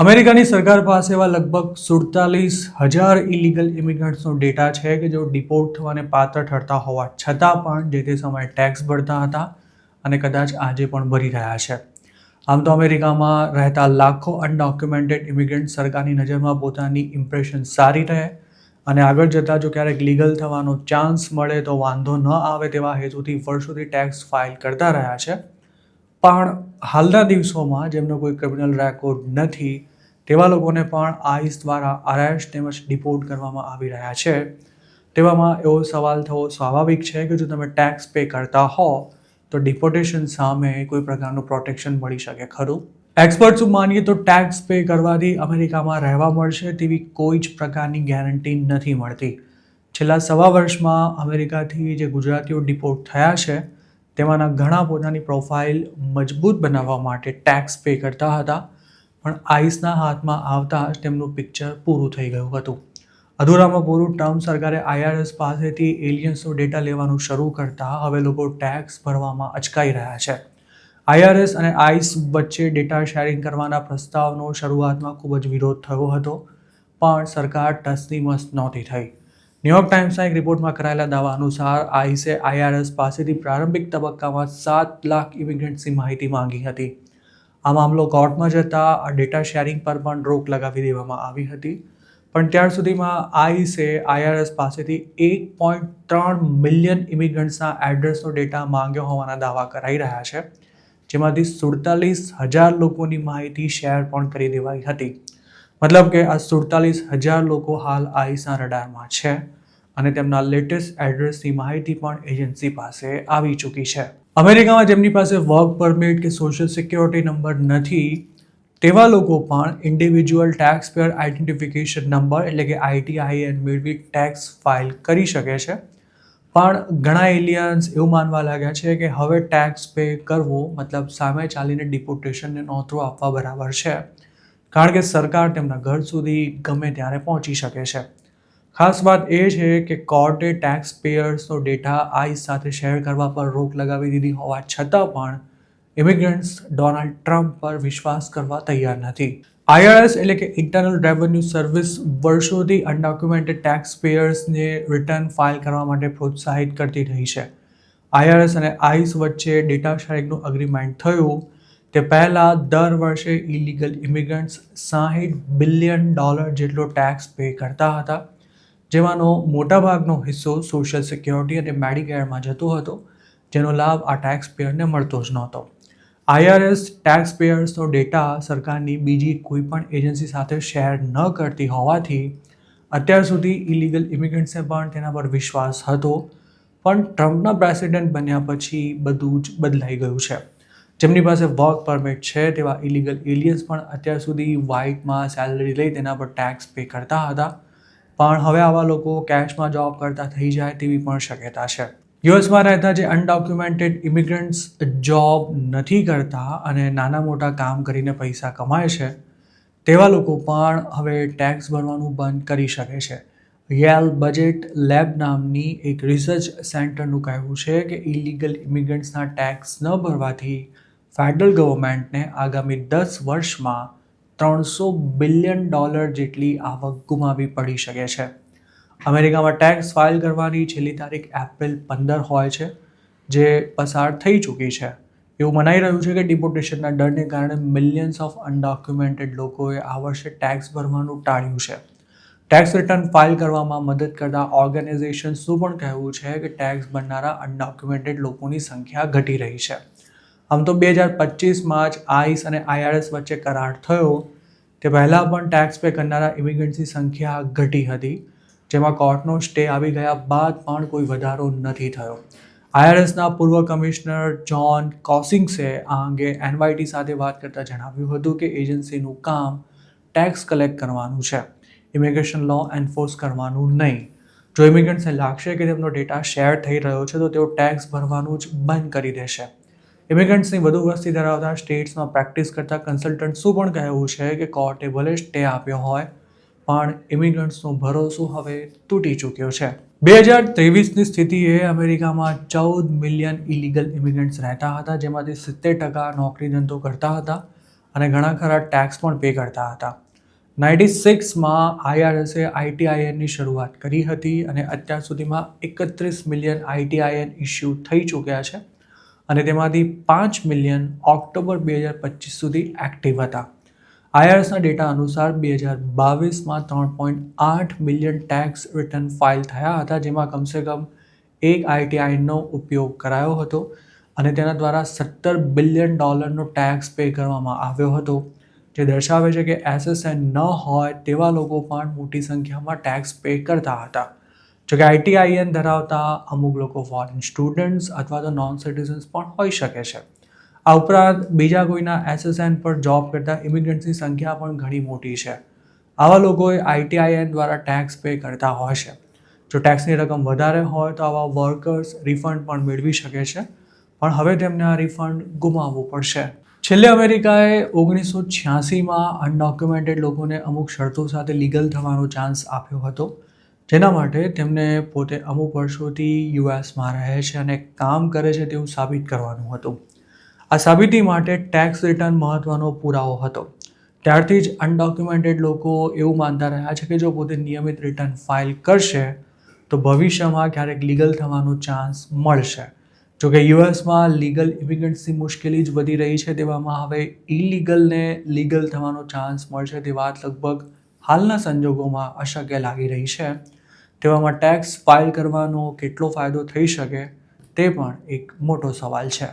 અમેરિકાની સરકાર પાસે એવા લગભગ 47,000 ઇલીગલ ઇમિગ્રન્ટ્સનો ડેટા છે કે જેઓ ડિપોર્ટ થવાને પાત્ર ઠરતા હોવા છતાં પણ જે તે સમયે ટેક્સ ભરતા હતા અને કદાચ આજે પણ ભરી રહ્યા છે. આમ તો અમેરિકામાં રહેતા લાખો અનડોક્યુમેન્ટેડ ઇમિગ્રન્ટ સરકારની નજરમાં પોતાની ઇમ્પ્રેશન સારી રહે અને આગળ જતાં જો ક્યારેક લીગલ થવાનો ચાન્સ મળે તો વાંધો ન આવે તેવા હેતુથી વર્ષોથી ટેક્સ ફાઇલ કરતા રહ્યા છે. પણ હાલના દિવસોમાં જેમનો કોઈ ક્રિમિનલ રેકોર્ડ નથી તેવા લોકોને પણ આઈસ દ્વારા અરેસ્ટ તેમજ ડિપોર્ટ કરવામાં આવી રહ્યા છે. તેવામાં એવો સવાલ થવો સ્વાભાવિક છે કે જો તમે ટેક્સ પે કરતા હો તો ડિપોર્ટેશન સામે કોઈ પ્રકારનું પ્રોટેક્શન મળી શકે ખરું? એક્સપર્ટ્સ માનીએ તો ટેક્સ પે કરવાથી અમેરિકામાં રહેવા મળશે તેવી કોઈ જ પ્રકારની ગેરંટી નથી મળતી. છેલ્લા સવા વર્ષમાં અમેરિકાથી જે ગુજરાતીઓ ડિપોર્ટ થયા છે તેમાંના ઘણા પોતાની પ્રોફાઇલ મજબૂત બનાવવા માટે ટેક્સ પે કરતા હતા, પણ આઈસના હાથમાં આવતા જ તેમનું પિક્ચર પૂરું થઈ ગયું હતું. અધૂરામાં પૂરું ટર્મ સરકારે આઈઆરએસ પાસેથી એલિયન્સનો ડેટા લેવાનું શરૂ કરતા હવે લોકો ટેક્સ ભરવામાં અચકાઈ રહ્યા છે. આઈઆરએસ અને આઈસ વચ્ચે ડેટા શેરિંગ કરવાના પ્રસ્તાવનો શરૂઆતમાં ખૂબ જ વિરોધ થયો હતો, પણ સરકાર ટસની મસ નહોતી થઈ. ન્યૂયોર્ક ટાઈમ્સના એક રિપોર્ટમાં કરાયેલા દાવા અનુસાર આઈસે આઈઆરએસ પાસેથી પ્રારંભિક તબક્કામાં 7 લાખ ઇમિગ્રન્ટ્સની માહિતી માંગી હતી. આ મામલો કોર્ટમાં જતા આ ડેટા શેરિંગ પર પણ રોક લગાવી દેવામાં આવી હતી, પણ ત્યાર સુધીમાં આઈસે આઈઆરએસ પાસેથી 1.3 મિલિયન ઇમિગ્રન્ટ્સના એડ્રેસનો ડેટા માંગ્યો હોવાના દાવા કરાઈ રહ્યા છે, જેમાંથી 47,000 લોકોની માહિતી શેર પણ કરી દેવાઈ હતી. મતલબ કે આ 47,000 લોકો હાલ આઈસના રડારમાં છે અને તેમના લેટેસ્ટ એડ્રેસની માહિતી પણ એજન્સી પાસે આવી ચૂકી છે. અમેરિકામાં જેમની પાસે વર્ક પરમિટ કે સોશિયલ સિક્યોરિટી નંબર નથી તેવા લોકો પણ individual tax payer identification number એટલે કે ITIN મેળવી ટેક્સ ફાઇલ કરી શકે છે. પણ ઘણા એલિયન્સ એવું માનવા લાગ્યા છે કે હવે ટેક્સ પે કરવો મતલબ સામે ચાલીને ડિપોર્ટેશનને નોતરું આપવા બરાબર છે, કારણ કે સરકાર તેમના ઘર સુધી ગમે ત્યારે પહોંચી શકે છે. ખાસ વાત એ છે કે કોર્ટે ટેક્સ પેયર્સનો ડેટા આઈસ સાથે શેર કરવા પર રોક લગાવી દીધી હોવા છતાં પણ ઇમિગ્રન્ટ્સ ડોનાલ્ડ ટ્રમ્પ પર વિશ્વાસ કરવા તૈયાર નથી. આઈઆરએસ એટલે કે ઇન્ટરનલ રેવન્યુ સર્વિસ વર્ષોથી અનડોક્યુમેન્ટેડ ટેક્સ પેયર્સને રિટર્ન ફાઇલ કરવા માટે પ્રોત્સાહિત કરતી રહી છે. આઈઆરએસ અને આઈસ વચ્ચે ડેટા શેરિંગનું અગ્રીમેન્ટ થયું તે પહેલાં દર વર્ષે ઇલીગલ ઇમિગ્રન્ટ્સ $60 બિલિયન જેટલો ટેક્સ પે કરતા હતા, જેમાંનો મોટાભાગનો હિસ્સો સોશિયલ સિક્યોરિટી અને મેડિકેરમાં જતો હતો, જેનો લાભ આ ટેક્સ પેયરને મળતો જ નહોતો. આઈઆરએસ ટેક્સ પેયર્સનો ડેટા સરકારની બીજી કોઈ પણ એજન્સી સાથે શેર ન કરતી હોવાથી અત્યાર સુધી ઇલીગલ ઇમિગ્રન્ટ્સને પણ તેના પર વિશ્વાસ હતો, પણ ટ્રમ્પના પ્રેસિડેન્ટ બન્યા પછી બધું જ બદલાઈ ગયું છે. જેમની પાસે વર્ક પરમિટ છે તેવા ઇલીગલ એલિયન્સ પણ અત્યાર સુધી વ્હાઇટમાં સેલરી લઈ તેના પર ટેક્સ પે કરતા હતા, પણ હવે આવા લોકો કેશમાં જોબ કરતા થઈ જાય તેવી પણ શક્યતા છે. યુએસમાં રહેતા જે અનડોક્યુમેન્ટેડ ઇમિગ્રન્ટ્સ જોબ નથી કરતા અને નાના મોટા કામ કરીને પૈસા કમાય છે તેવા લોકો પણ હવે ટેક્સ ભરવાનું બંધ કરી શકે છે. યેલ બજેટ લેબ નામની એક રિસર્ચ સેન્ટરનું કહેવું છે કે ઇલીગલ ઇમિગ્રન્ટ્સના ટેક્સ ન ભરવાથી ફેડરલ ગવર્મેન્ટને આગામી 10 વર્ષમાં $300 બિલિયન જેટલી આવક ગુમાવવી પડી શકે છે. અમેરિકામાં ટેક્સ ફાઇલ કરવાની છેલ્લી તારીખ એપ્રિલ 15 હોય છે, જે પસાર થઈ ચૂકી છે. એવું મનાઈ રહ્યું છે કે ડિપોર્ટેશનના ડરને કારણે મિલિયન્સ ઓફ અનડોક્યુમેન્ટેડ લોકોએ આ વર્ષે ટેક્સ ભરવાનું ટાળ્યું છે. ટેક્સ રિટર્ન ફાઇલ કરવામાં મદદ કરતા ઓર્ગેનાઇઝેશન્સનું પણ કહેવું છે કે ટેક્સ ભરનારા અનડોક્યુમેન્ટેડ લોકોની સંખ્યા ઘટી રહી છે. આમ તો 2025માં જ આઈસ અને આઈઆરએસ વચ્ચે કરાર થયો તે પહેલાં પણ ટેક્સ પે કરનારા ઇમિગ્રન્ટ્સની સંખ્યા ઘટી હતી, જેમાં કોર્ટનો સ્ટે આવી ગયા બાદ પણ કોઈ વધારો નથી થયો. આઈઆરએસના પૂર્વ કમિશનર જ્હોન કોસિંગ્સે આ અંગે NYT સાથે વાત કરતાં જણાવ્યું હતું કે એજન્સીનું કામ ટેક્સ કલેક્ટ કરવાનું છે, ઇમિગ્રેશન લો એન્ફોર્સ કરવાનું નહીં. જો ઇમિગ્રન્ટ્સને લાગશે કે તેમનો ડેટા શેર થઈ રહ્યો છે તો તેઓ ટેક્સ ભરવાનું જ બંધ કરી દેશે. ઇમિગ્રન્ટ્સની વધુ વસ્તી ધરાવતા સ્ટેટ્સમાં પ્રેક્ટિસ કરતા કન્સલ્ટન્ટ્સનું પણ કહેવું છે કે કોર્ટે ભલે સ્ટે આપ્યો હોય પણ ઇમિગ્રન્ટ્સનો ભરોસો હવે તૂટી ચૂક્યો છે. 2023ની સ્થિતિએ અમેરિકામાં 14 મિલિયન ઇલીગલ ઇમિગ્રન્ટ્સ રહેતા હતા, જેમાંથી 70% નોકરી ધંધો કરતા હતા અને ઘણા ખરા ટેક્સ પણ પે કરતા હતા. 96માં IRSએ ITINની શરૂઆત કરી હતી અને અત્યાર સુધીમાં 31 મિલિયન ITIN ઇસ્યુ થઈ ચૂક્યા છે અને તેમાંથી 5 મિલિયન ઓક્ટોબર 2025 સુધી એક્ટિવ હતા. IRSના ડેટા અનુસાર 2022માં 3.8 મિલિયન ટેક્સ રિટર્ન ફાઇલ થયા હતા, જેમાં કમસે કમ એક ITINનો ઉપયોગ કરાયો હતો અને તેના દ્વારા $17 બિલિયન ટેક્સ પે કરવામાં આવ્યો હતો, જે દર્શાવે છે કે SSN ન હોય તેવા લોકો પણ મોટી સંખ્યામાં ટેક્સ પે કરતા હતા. જોકે ITIN ધરાવતા અમુક લોકો ફોરેન સ્ટુડન્ટ્સ અથવા તો નોન સિટીઝન્સ પણ હોઈ શકે છે. આ ઉપરાંત બીજા કોઈના SSN પર જોબ કરતા ઇમિગ્રન્ટ્સની સંખ્યા પણ ઘણી મોટી છે. આવા લોકોએ ITIN દ્વારા ટેક્સ પે કરતા હોય છે. જો ટેક્સની રકમ વધારે હોય તો આવા વર્કર્સ રિફંડ પણ મેળવી શકે છે, પણ હવે તેમને આ રિફંડ ગુમાવવું પડશે. છેલ્લે અમેરિકાએ 1986માં અનડોક્યુમેન્ટેડ લોકોને અમુક શરતો સાથે લીગલ થવાનો ચાન્સ આપ્યો હતો, જેના માટે તેમને પોતે અમુક વર્ષોથી યુએસમાં રહે છે અને કામ કરે છે તેવું સાબિત કરવાનું હતું. આ સાબિતી માટે ટેક્સ રિટર્ન મહત્વનો પુરાવો હતો. ત્યારથી જ અનડોક્યુમેન્ટેડ લોકો એવું માનતા રહ્યા છે કે જો પોતે નિયમિત રિટર્ન ફાઇલ કરશે તો ભવિષ્યમાં ક્યારેક લીગલ થવાનો ચાન્સ મળશે. જોકે યુએસમાં લીગલ ઇમિગ્રન્ટ્સની મુશ્કેલી જ વધી રહી છે, તેવામાં હવે ઇલીગલને લીગલ થવાનો ચાન્સ મળશે તે વાત લગભગ હાલના સંજોગોમાં અશક્ય લાગી રહી છે. તેવામાં ટેક્સ ફાઇલ કરવાનો કેટલો ફાયદો થઈ શકે તે પણ એક મોટો સવાલ છે.